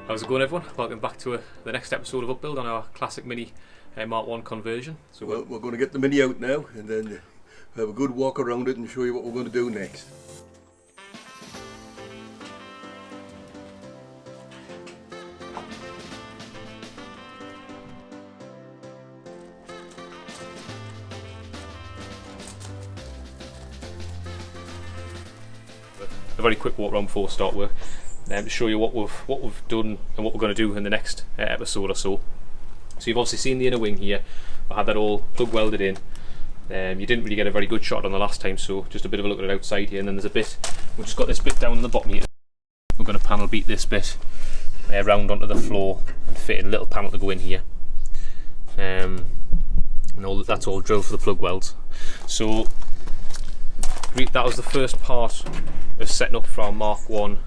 How's it going, everyone? Welcome back to the next episode of UPbuild on our Classic Mini Mk1 Conversion. So we're going to get the Mini out now and then have a good walk around it and show you what we're going to do next. A very quick walk around before we start work. To show you what we've done and what we're going to do in the next episode or so. So you've obviously seen the inner wing here. I had that all plug welded in. You didn't really get a very good shot on the last time, so just a bit of a look at it outside here. And then there's a bit, we've just got this bit down in the bottom here. We're going to panel beat this bit round onto the floor and fit in a little panel to go in here. And that's all drilled for the plug welds. So that was the first part of setting up for our Mk1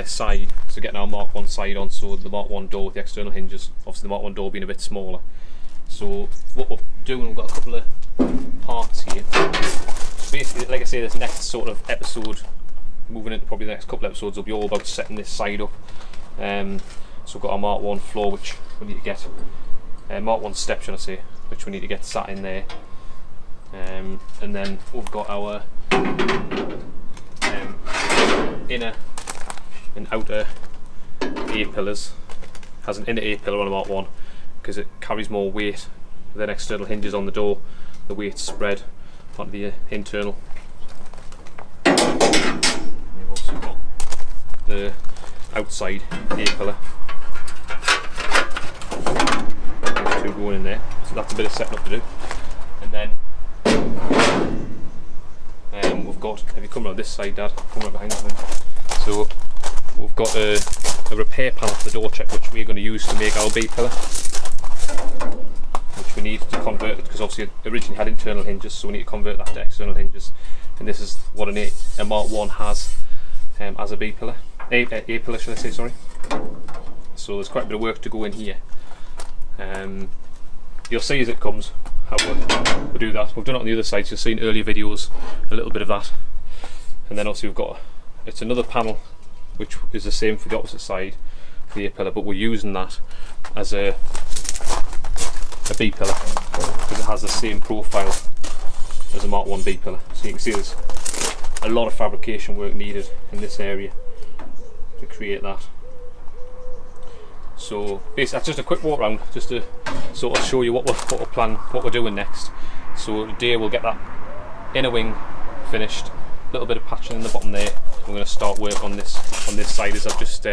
side, so getting our Mk1 side on, so the Mk1 door with the external hinges, obviously the Mk1 door being a bit smaller. So what we're doing, we've got a couple of parts here. So basically, like I say, this next sort of episode, moving into probably the next couple of episodes, will be all about setting this side up. So we've got our Mk1 floor, which we need to get, Mk1 step should I say, which we need to get sat in there. And then we've got our inner and outer A-pillars. Has an inner A-pillar on a Mk1 because it carries more weight than external hinges on the door. The weight's spread onto the internal. We've also got the outside A-pillar. There's two going in there, so that's a bit of setting up to do. And then we've got, if you come around this side, Dad, come around behind me. So we've got a repair panel for the door check, which we're going to use to make our B-pillar, which we need to convert it because obviously it originally had internal hinges, so we need to convert that to external hinges. And this is what a Mk1 has as a B-pillar, A-pillar should I say, sorry. So there's quite a bit of work to go in here. You'll see as it comes how we'll do that. We've done it on the other side, so you'll see in earlier videos a little bit of that. And then also we've got, it's another panel which is the same for the opposite side, the A-pillar, but we're using that as a B-pillar because it has the same profile as a Mk1 B-pillar. So you can see there's a lot of fabrication work needed in this area to create that. So basically that's just a quick walk around, just to sort of show you what we're doing next. So today we'll get that inner wing finished, a little bit of patching in the bottom there. We're going to start work on this side as I've just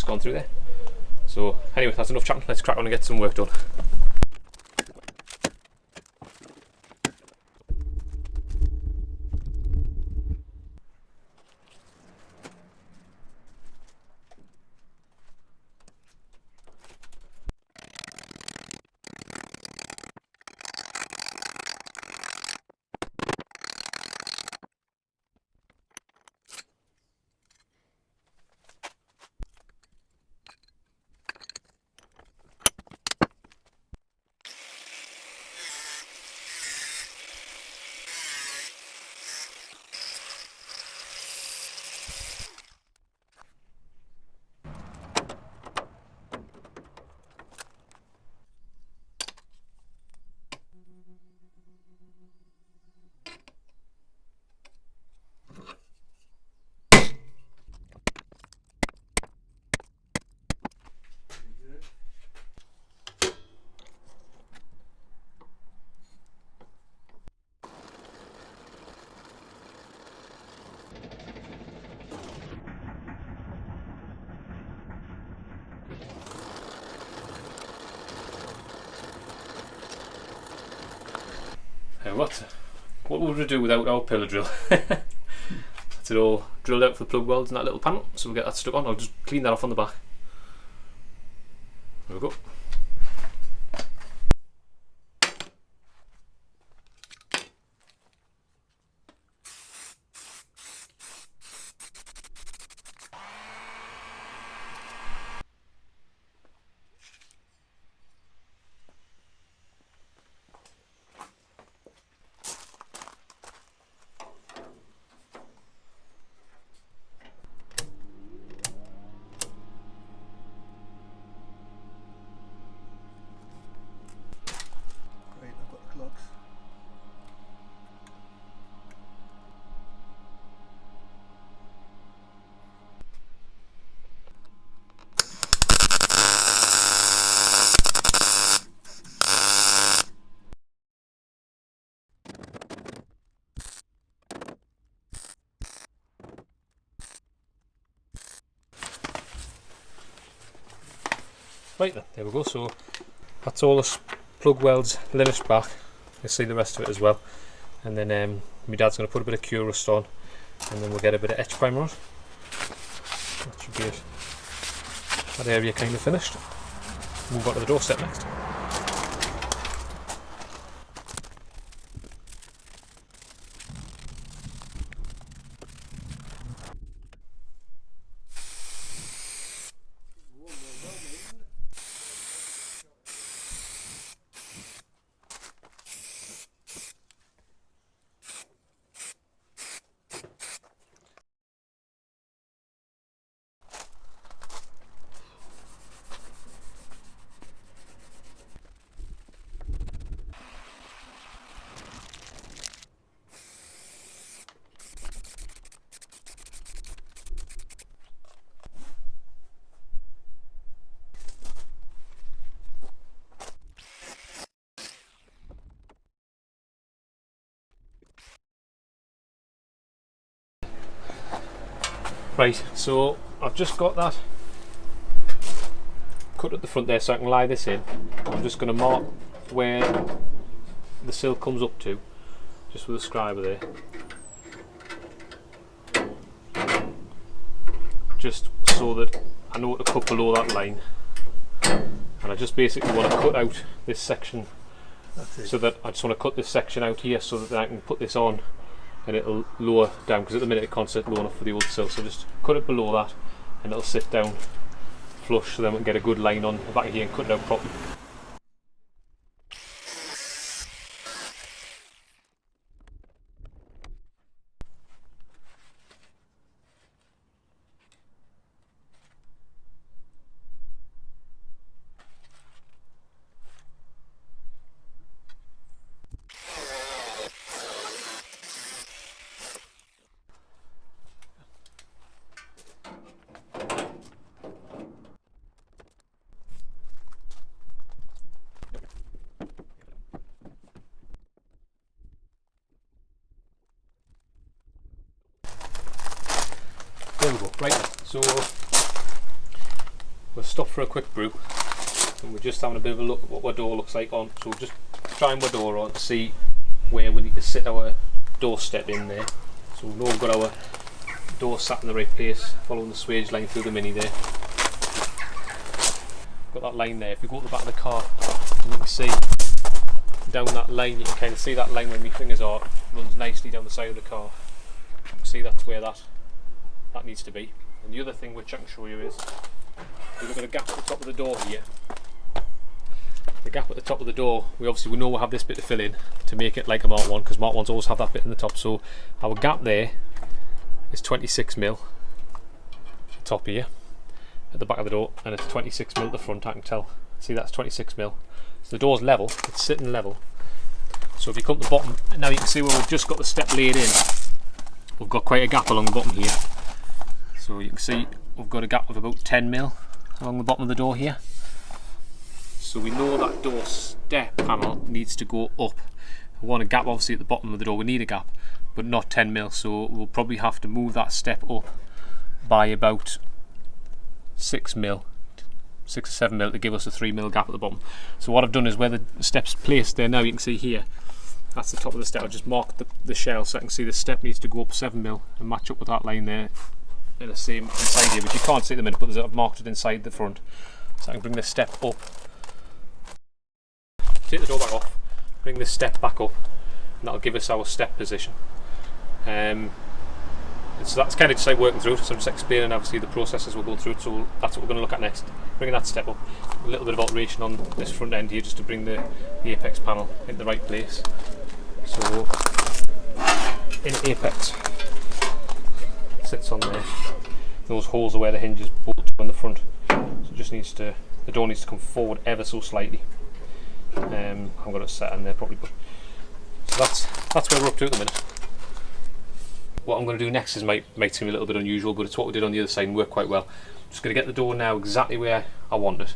gone through there. So anyway, that's enough chatting. Let's crack on and get some work done. What would we do without our pillar drill? That's it all drilled out for the plug welds in that little panel, so we'll get that stuck on. I'll just clean that off on the back. There we go. Right then, there we go. So that's all the plug welds finished back. You'll see the rest of it as well. And then my dad's going to put a bit of cure rust on, and then we'll get a bit of etch primer on. That should be it. That area kind of finished. Move on to the doorstep next. Right, so I've just got that cut at the front there so I can lie this in. I'm just going to mark where the sill comes up to, just with a scriber there. Just so that I know what to cut below that line. And I just basically want to cut out this section, so that I just want to cut this section out here so that I can put this on and it'll lower down, because at the minute it can't sit low enough for the old sill, so just cut it below that and it'll sit down flush, so then we can get a good line on the back here and cut it out properly. There we go, right then. So we'll stop for a quick brew, and we're just having a bit of a look at what our door looks like on. So we'll just try and our door on to see where we need to sit our doorstep in there. So we know we've got our door sat in the right place, following the swage line through the Mini there. Got that line there. If you go to the back of the car, and you can see down that line, you can kind of see that line where my fingers are, runs nicely down the side of the car. You can see that's where that needs to be. And the other thing which I can show you is, we've got a gap at the top of the door here. The gap at the top of the door, we know we'll have this bit to fill in to make it like a Mark 1, because Mark 1s always have that bit in the top. So our gap there is 26mm, the top here, at the back of the door, and it's 26mm at the front. I can tell. See, that's 26mm. So the door's level, it's sitting level. So if you come to the bottom, now you can see where we've just got the step laid in, we've got quite a gap along the bottom here. So you can see we've got a gap of about 10mm along the bottom of the door here. So we know that door step panel needs to go up. We want a gap obviously at the bottom of the door, we need a gap, but not 10mm, so we'll probably have to move that step up by about 6mm, 6 or 7mm to give us a 3mm gap at the bottom. So what I've done is where the step's placed there now, you can see here, that's the top of the step. I've just marked the shell so I can see the step needs to go up 7mm and match up with that line there in the same inside here, which you can't see at the minute, but I've marked it inside the front. So I can bring this step up, take the door back off, bring this step back up, and that'll give us our step position. And so that's kind of just like working through it, so I'm just explaining obviously the processes we're going through, so that's what we're going to look at next. Bringing that step up, a little bit of alteration on this front end here just to bring the apex panel in the right place. So in apex, sits on there. Those holes are where the hinges bolt to in the front. So it just needs to, the door needs to come forward ever so slightly. I haven't got it set in there properly, but so that's where we're up to at the minute. What I'm going to do next is might seem a little bit unusual, but it's what we did on the other side and worked quite well. I'm just going to get the door now exactly where I want it,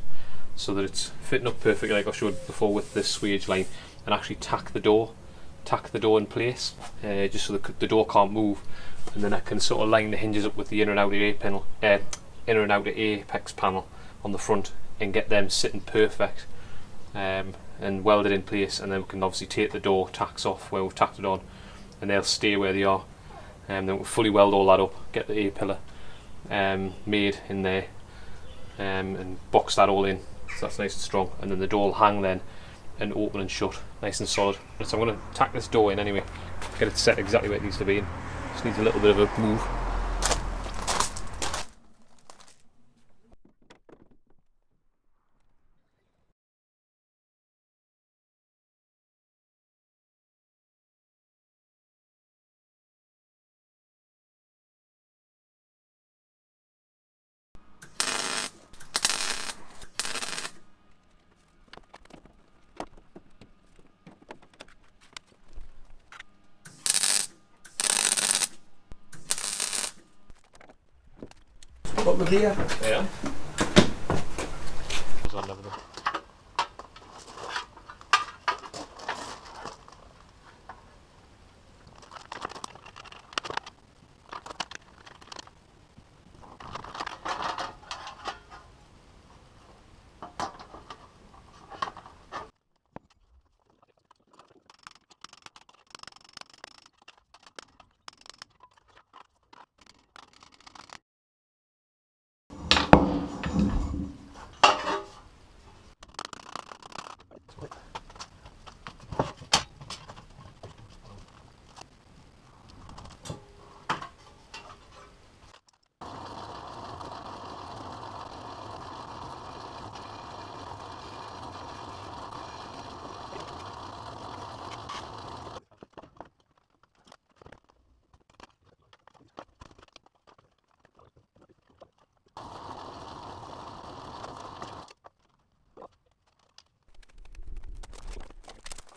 so that it's fitting up perfectly like I showed before with this swage line, and actually tack the door in place, just so the door can't move, and then I can sort of line the hinges up with the inner and outer apex panel on the front and get them sitting perfect, and weld it in place, and then we can obviously take the door tacks off where we've tacked it on, and they'll stay where they are. And then we'll fully weld all that up, get the A-pillar made in there, and box that all in so that's nice and strong, and then the door will hang then and open and shut nice and solid. So I'm going to tack this door in anyway, get it set exactly where it needs to be, and just needs a little bit of a move. What was here? Yeah. Goes on everything.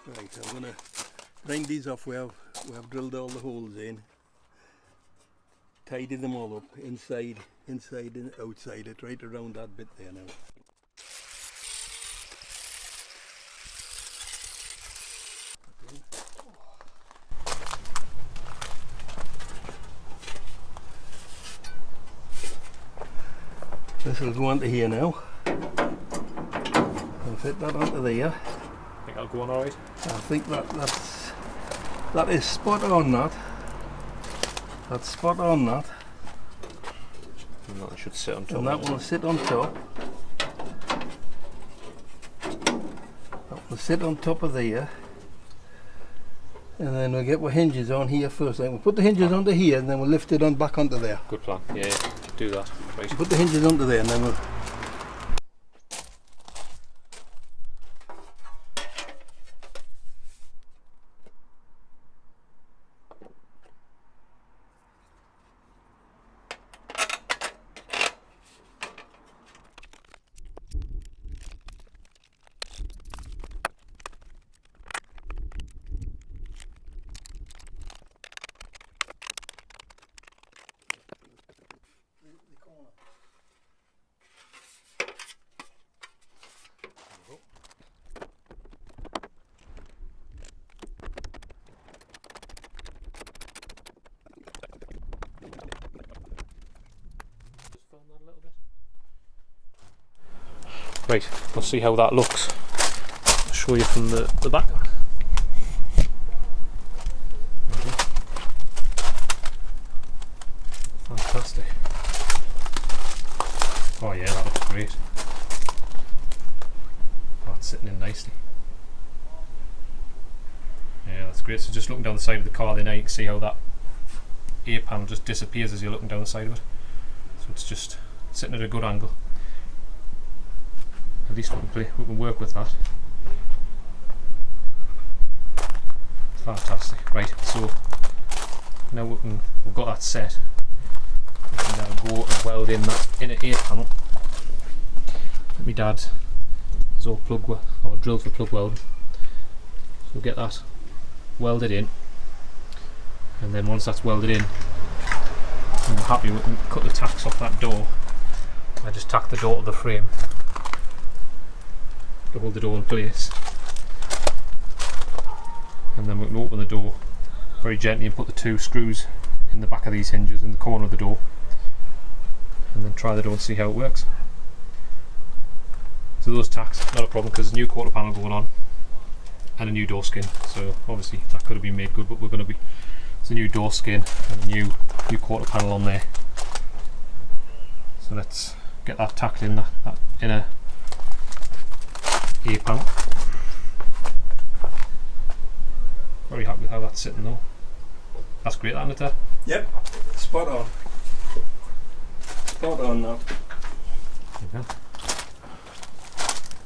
Right, I'm going to grind these off where I've drilled all the holes in, tidy them all up, inside and outside it, right around that bit there now. This will go onto here now. I'll fit that onto there. Think that'll go on alright? I think that is spot on, that. That's spot on, that. And that should sit on top. And that one will sit on top. That will sit on top of there. And then we'll get our hinges on here first. Then we'll put the hinges onto here, and then we'll lift it on back onto there. Good plan. Yeah, do that. Right. We'll put the hinges onto there, and then we'll. Right, we'll see how that looks. I'll show you from the back. Fantastic. Oh yeah, that looks great. That's sitting in nicely. Yeah, that's great. So just looking down the side of the car there now, you can see how that A panel just disappears as you're looking down the side of it. So it's just sitting at a good angle. At least we can work with that. Fantastic. Right, so now we've got that set. We can now go and weld in that inner A panel that my dad has all drilled for plug welding. So we'll get that welded in, and then once that's welded in, and we're happy, we can cut the tacks off that door. I just tack the door to the frame to hold the door in place, and then we can open the door very gently and put the two screws in the back of these hinges in the corner of the door, and then try the door and see how it works. So those tacks, not a problem, because there's a new quarter panel going on and a new door skin. So obviously that could have been made good, but we're going to be, there's a new door skin and a new quarter panel on there. So let's get that tacked in, that inner A-panel. Very happy with how that's sitting though. That's great, isn't it? Yep, spot on. Spot on now. Okay.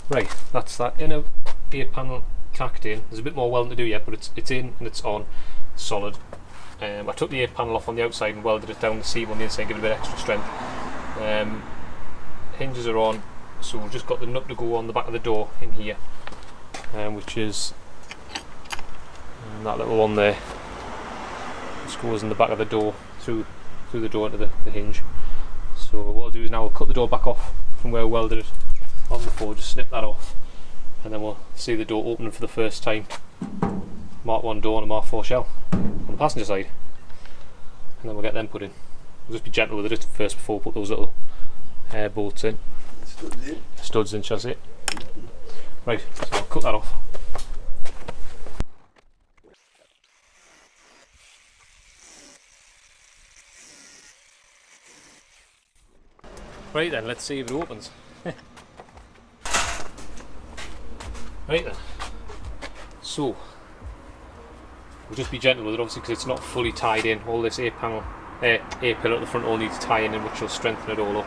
Right, that's that inner A-panel tacked in. There's a bit more welding to do yet, but it's in and it's on, solid. I took the A-panel off on the outside and welded it down the seam on the inside, give it a bit extra strength. Hinges are on, so we've just got the nut to go on the back of the door in here, which is that little one there. Just goes in the back of the door through the door into the hinge. So what I'll do is now I'll cut the door back off from where I welded it on before, just snip that off, and then we'll see the door opening for the first time. Mark 1 door and a Mark 4 shell on the passenger side, and then we'll get them put in. We'll just be gentle with it first before we put those little bolts in. Studs in, chassis. Right, so I'll cut that off. Right then, let's see if it opens. Right then, so we'll just be gentle with it, obviously, because it's not fully tied in. All this A-pillar at the front all needs to tie in, which will strengthen it all up.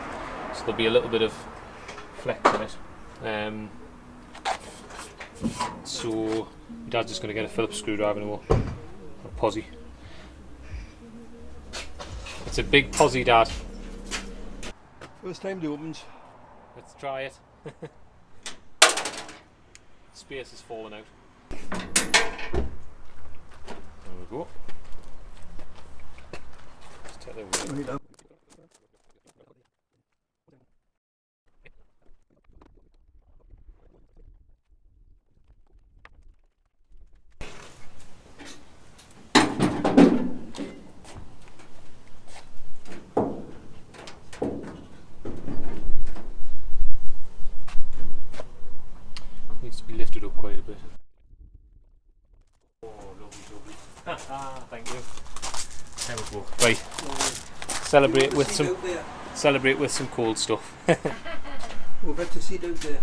So there'll be a little bit of flex in it. So Dad's just going to get a Phillips screwdriver and a posi. It's a big posi, Dad. First time it opens. Let's try it. Space is falling out. There we go. Let's take the wheel. Needs to be lifted up quite a bit. Oh, lovely. Thank you. There we go. Right. Celebrate with some cold stuff. We're about to see down there.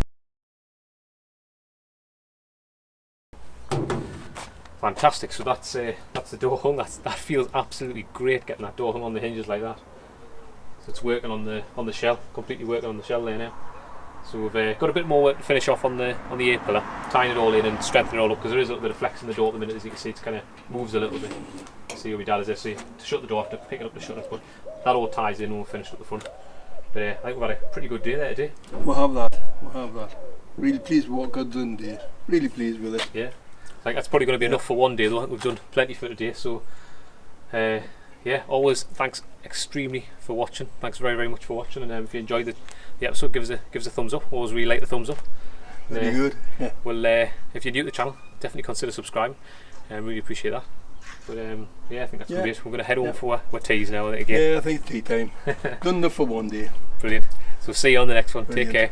Fantastic. So that's the door hung. That feels absolutely great, getting that door hung on the hinges like that. So it's working on the shell, completely working on the shell there now. So we've got a bit more work to finish off on the A-pillar, tying it all in and strengthening it all up, because there is a little bit of flex in the door at the minute. As you can see, it kind of moves a little bit. See how my dad is there, so to shut the door after picking up the shutters, but that all ties in when we're finished at the front. But I think we've had a pretty good day there today. We'll have that. Really pleased with what God's done today. Really pleased with it. Yeah, I think that's probably going to be enough for one day though. I think we've done plenty for today, so yeah, always thanks extremely for watching. Thanks very, very much for watching, and if you enjoyed the episode, give us a thumbs up. Always really like the thumbs up. Very good. Yeah. Well, if you're new to the channel, definitely consider subscribing. Really appreciate that. But yeah, I think that's going to be it. We're going to head home for our teas now again. Yeah, I think it's tea time. Done enough for one day. Brilliant. So see you on the next one. Brilliant. Take care.